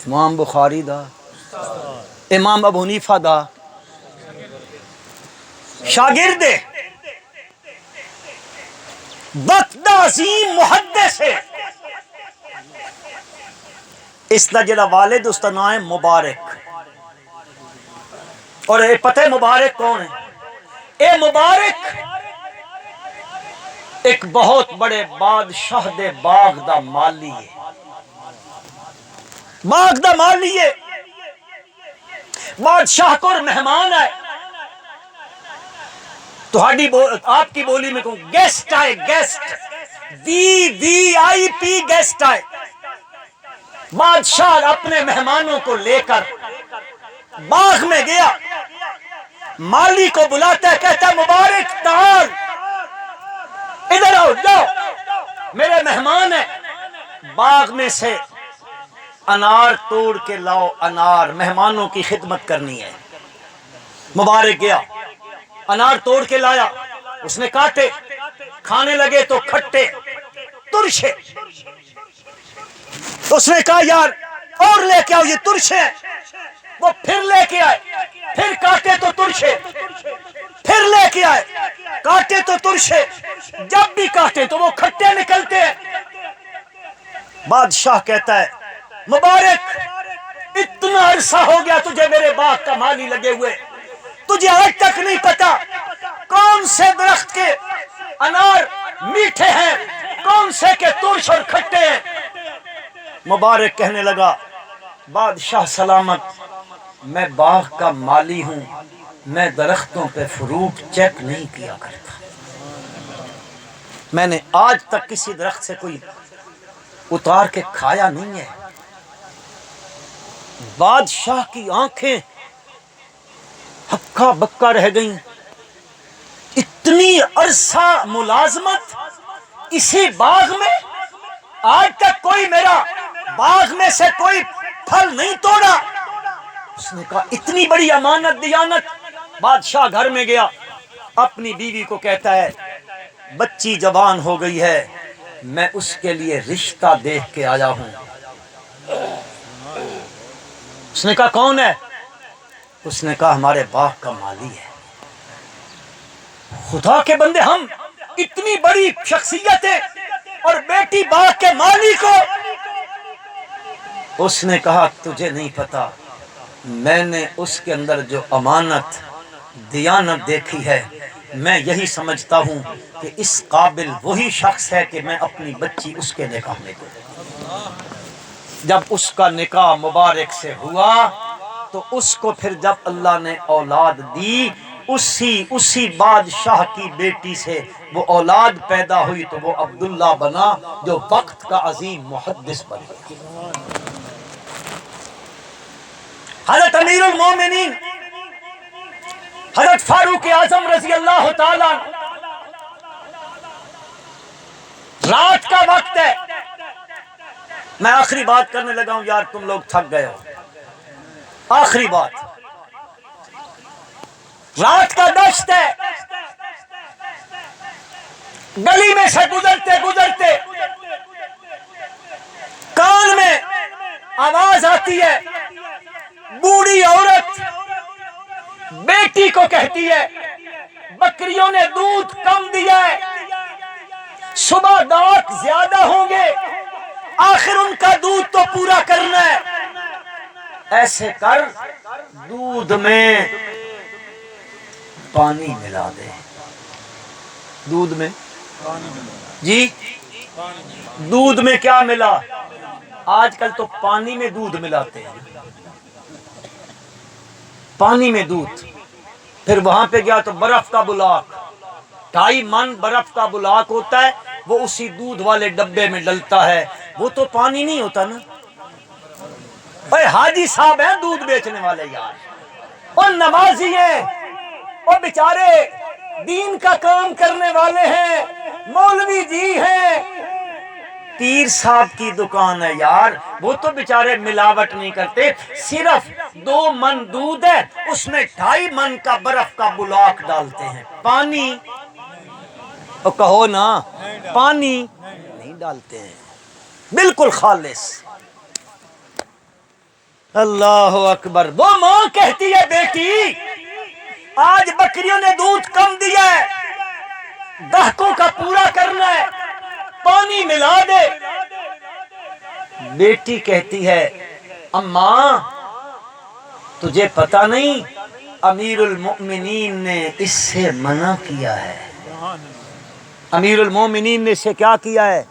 امام بخاری دا، امام ابو حنیفہ دا شاگرد ہے، وقت عظیم محدث ہے۔ اس دا جڑا والد اس دا نام ہے مبارک، اور اے پتہ مبارک کون ہے؟ اے مبارک ایک بہت بڑے بادشاہ دے باغ دا مالی ہے، باغ دا مالی ہے۔ بادشاہ کو مہمان آئے، تو آپ کی بولی میں کہوں گیسٹ آئے، گیسٹ VIP گیسٹ آئے۔ بادشاہ اپنے مہمانوں کو لے کر باغ میں گیا، مالی کو بلاتا ہے، کہتا ہے مبارک تعال ادھر آؤ، جاؤ میرے مہمان ہیں، باغ میں سے انار توڑ کے لاؤ، انار مہمانوں کی خدمت کرنی ہے۔ مبارک گیا، انار توڑ کے لایا، اس نے کاٹے، کھانے لگے تو کھٹے ترشے۔ اس نے کہا یار اور لے کے آؤ، یہ ترشے ہیں۔ وہ پھر لے کے آئے، پھر کاٹے تو ترشے، پھر لے کے آئے، کاٹے تو ترشے، جب بھی کاٹے تو وہ کھٹے نکلتے ہیں۔ بادشاہ کہتا ہے مبارک اتنا عرصہ ہو گیا تجھے میرے باغ کا مالی لگے ہوئے، تجھے آج تک نہیں پتا کون سے درخت کے انار میٹھے ہیں، کون سے کے ترش اور کھٹے ہیں۔ مبارک کہنے لگا بادشاہ سلامت، میں باغ کا مالی ہوں، میں درختوں پہ فروٹ چیک نہیں کیا کرتا، میں نے آج تک کسی درخت سے کوئی اتار کے کھایا نہیں ہے۔ بادشاہ کی آنکھیں ہکا بکا رہ گئیں، اتنی عرصہ ملازمت اسی باغ میں، آج تک کوئی میرا باغ میں سے کوئی پھل نہیں توڑا۔ اس نے کہا اتنی بڑی امانت دیانت۔ بادشاہ گھر میں گیا، اپنی بیوی کو کہتا ہے بچی جوان ہو گئی ہے، میں اس کے لیے رشتہ دیکھ کے آیا ہوں۔ اس نے کہا کون ہے؟ اس نے کہا ہمارے باغ کا مالی ہے۔ خدا کے بندے، ہم اتنی بڑی شخصیت ہے اور بیٹی باغ کے مالی کو۔ اس نے کہا تجھے نہیں پتا، میں نے اس کے اندر جو امانت دیانت دیکھی ہے، میں یہی سمجھتا ہوں کہ اس قابل وہی شخص ہے کہ میں اپنی بچی اس کے نکاح میں دوں۔ جب اس کا نکاح مبارک سے ہوا تو اس کو پھر جب اللہ نے اولاد دی اسی بادشاہ کی بیٹی سے وہ اولاد پیدا ہوئی تو وہ عبداللہ بنا جو وقت کا عظیم محدث بن گیا۔ حضرت امیر المومنین حضرت فاروق اعظم رضی اللہ تعالیٰ عنہ، رات کا وقت ہے، میں آخری بات کرنے لگا ہوں یار، تم لوگ تھک گئے ہو، آخری بات، رات کا دشت ہے، گلی میں سے گزرتے گزرتے کان میں آواز آتی ہے، بوڑھی عورت بیٹی کو کہتی ہے بکریوں نے دودھ کم دیا ہے، صبح دانت زیادہ ہوں گے، آخر ان کا دودھ تو پورا کرنا ہے، ایسے کر دودھ میں پانی ملا دے۔ دودھ میں جی دودھ میں کیا ملا؟ آج کل تو پانی میں دودھ ملاتے ہیں، پانی میں دودھ۔ پھر وہاں پہ گیا تو برف کا بلاک، 2.5 من برف کا بلاک ہوتا ہے، وہ اسی دودھ والے ڈبے میں ڈلتا ہے، وہ تو پانی نہیں ہوتا نا۔ اے حاجی صاحب ہیں دودھ بیچنے والے یار، اور نمازی ہیں، اور بیچارے دین کا کام کرنے والے ہیں، مولوی جی ہیں، پیر صاحب کی دکان ہے یار، وہ تو بیچارے ملاوٹ نہیں کرتے، صرف 2 من دودھ ہے، اس میں 2.5 من کا برف کا بلاک ڈالتے ہیں، پانی تو کہو نا، پانی نہیں ڈالتے ہیں، بالکل خالص۔ اللہ اکبر۔ وہ ماں کہتی ہے بیٹی آج بکریوں نے دودھ کم دیا ہے، گاہکوں کا پورا کرنا ہے، پانی ملا دے۔ بیٹی کہتی ہے اماں تجھے پتہ نہیں امیر المؤمنین نے اس سے منع کیا ہے، امیر المومنین نے اسے کیا کیا ہے؟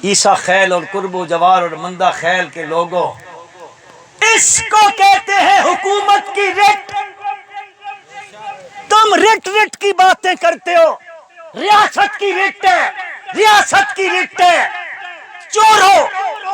عیسیٰ خیل اور قرب و جوار اور مندہ خیل کے لوگوں، اس کو کہتے ہیں حکومت کی رٹ۔ تم رٹ رٹ کی باتیں کرتے ہو، ریاست کی رٹ ہے، ریاست کی رٹ ہے، چور ہو،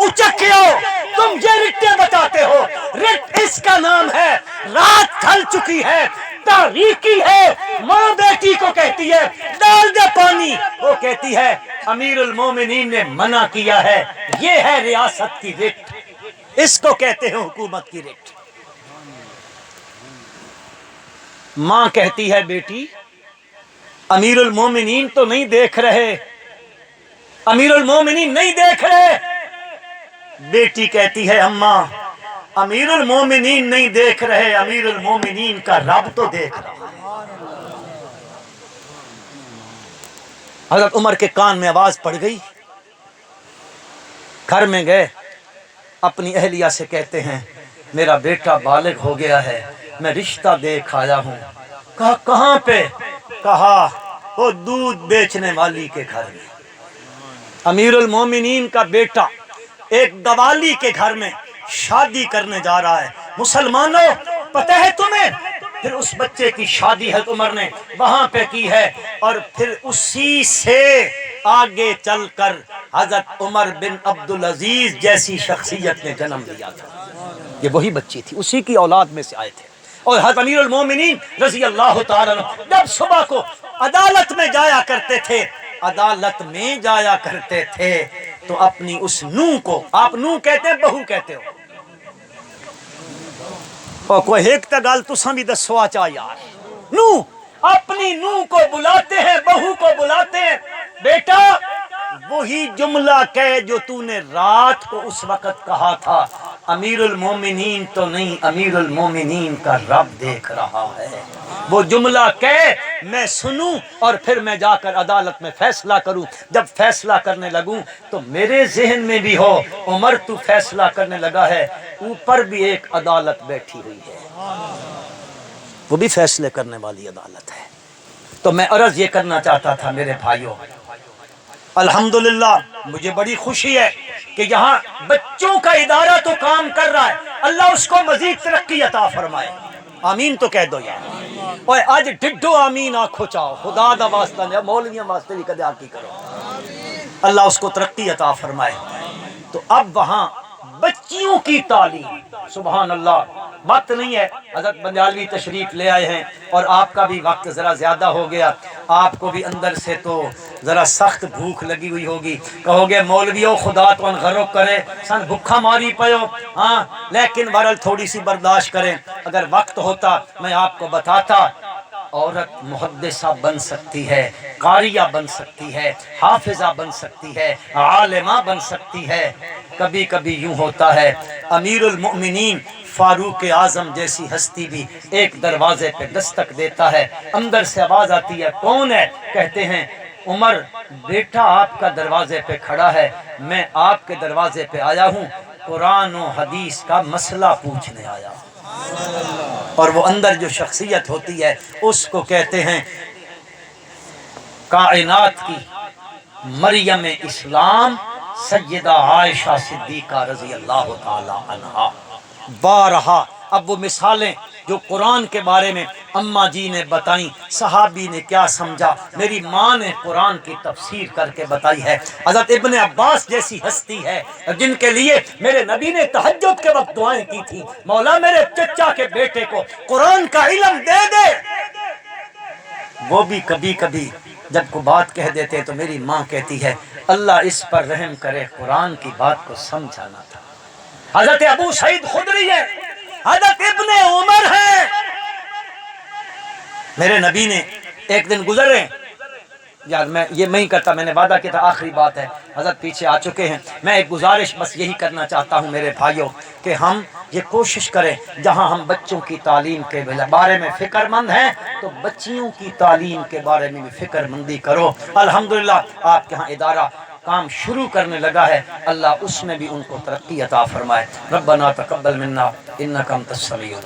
اچکے ہو، تم یہ رٹیں بتاتے ہو، رٹ اس کا نام ہے۔ رات ڈھل چکی ہے، تاریکی ہے، ماں بیٹی کو کہتی ہے ڈال دے پانی، وہ کہتی ہے امیر المومنین نے منع کیا ہے، یہ ہے ریاست کی رٹ، اس کو کہتے ہیں حکومت کی رٹ۔ ماں کہتی ہے بیٹی امیر المومنین تو نہیں دیکھ رہے، امیر المومنین نہیں دیکھ رہے۔ بیٹی کہتی ہے اماں امیر المومنین نہیں دیکھ رہے، امیر المومنین کا رب تو دیکھ رہا ہے۔ حضرت عمر کے کان میں آواز پڑ گئی، گھر میں گئے، اپنی اہلیہ سے کہتے ہیں میرا بیٹا بالغ ہو گیا ہے، میں رشتہ دیکھ آیا ہوں۔ کہا کہاں پہ؟ کہا وہ دودھ بیچنے والی کے گھر میں۔ امیر المومنین کا بیٹا ایک گوالی کے گھر میں شادی کرنے جا رہا ہے۔ مسلمانوں پتہ ہے تمہیں، پھر اس بچے کی شادی حضرت عمر نے وہاں پہ کی ہے، اور پھر اسی سے آگے چل کر حضرت عمر بن عبدالعزیز جیسی شخصیت نے جنم لیا تھا۔ یہ وہی بچی تھی، اسی کی اولاد میں سے آئے تھے۔ اور حضرت امیر المومنین رضی اللہ تعالیٰ عنہ جب صبح کو عدالت میں جایا کرتے تھے، عدالت میں جایا کرتے تھے تو اپنی اس نوں کو، آپ نوں کہتے ہیں بہو کہتے ہو، اور کوئی ایک تا گل تساں بھی دسو آچا یار، نوں اپنی نوں کو بلاتے ہیں، بہو کو بلاتے ہیں، بیٹا وہی جملہ کہے جو تو نے رات کو اس وقت کہا تھا، امیر المومنین تو نہیں، امیر المومنین کا رب دیکھ رہا ہے۔ وہ جملہ کہے، میں سنوں اور پھر میں جا کر عدالت میں فیصلہ کروں۔ جب فیصلہ کرنے لگوں تو میرے ذہن میں بھی ہو عمر تو فیصلہ کرنے لگا ہے، اوپر بھی ایک عدالت بیٹھی ہوئی ہے، وہ بھی فیصلے کرنے والی عدالت ہے۔ تو میں عرض یہ کرنا چاہتا تھا میرے بھائیوں، الحمدللہ مجھے بڑی خوشی ہے کہ یہاں بچوں کا ادارہ تو کام کر رہا ہے، اللہ اس کو مزید ترقی عطا فرمائے۔ آمین تو کہہ دو یار اوے اج ڈڈو آمین آکھو چاہو خدا دا واسطہ نے مولویاں واسطے بھی کدے آکی کرو اللہ اس کو ترقی عطا فرمائے تو اب وہاں بچیوں کی تعلیم سبحان اللہ وقت نہیں ہے حضرت بندیالوی تشریف لے آئے ہیں اور آپ کا بھی وقت ذرا زیادہ ہو گیا آپ کو بھی اندر سے تو ذرا سخت بھوک لگی ہوئی ہوگی کہو گے مولویوں خدا تو ان غرق کرے سن بھوکا ماری پیو ہاں لیکن بہرحال تھوڑی سی برداشت کریں اگر وقت ہوتا میں آپ کو بتاتا عورت محدثہ بن سکتی ہے قاریہ بن سکتی ہے حافظہ بن سکتی ہے عالمہ بن سکتی ہے کبھی کبھی یوں ہوتا ہے امیر المؤمنین فاروق اعظم جیسی ہستی بھی ایک دروازے پہ دستک دیتا ہے اندر سے آواز آتی ہے کون ہے کہتے ہیں عمر بیٹا آپ کا دروازے پہ کھڑا ہے میں آپ کے دروازے پہ آیا ہوں قرآن و حدیث کا مسئلہ پوچھنے آیا ہوں اور وہ اندر جو شخصیت ہوتی ہے اس کو کہتے ہیں کائنات کی مریم اسلام سیدہ عائشہ صدیقہ رضی اللہ تعالی عنہا بارہا اب وہ مثالیں جو قرآن کے بارے میں اماں جی نے بتائیں صحابی نے کیا سمجھا میری ماں نے قرآن کی تفسیر کر کے بتائی ہے حضرت ابن عباس جیسی ہستی ہے جن کے لیے میرے نبی نے تہجد کے وقت دعائیں کی تھی مولا میرے چچا کے بیٹے کو قرآن کا علم دے دے وہ بھی کبھی کبھی جب کو بات کہہ دیتے تو میری ماں کہتی ہے اللہ اس پر رحم کرے قرآن کی بات کو سمجھانا تھا حضرت ابو سعید خدری ہے حضرت ابن عمر ہے میرے نبی نے ایک دن گزرے یار میں یہ نہیں کرتا میں نے وعدہ کیا تھا آخری بات ہے حضرت پیچھے آ چکے ہیں میں ایک گزارش بس یہی کرنا چاہتا ہوں میرے بھائیوں کہ ہم یہ کوشش کریں جہاں ہم بچوں کی تعلیم کے بارے میں فکر مند ہیں تو بچیوں کی تعلیم کے بارے میں بھی فکر مندی کرو الحمدللہ آپ کے ہاں ادارہ کام شروع کرنے لگا ہے اللہ اس میں بھی ان کو ترقی عطا فرمائے ربنا تقبل منا انک انت السمیع العلیم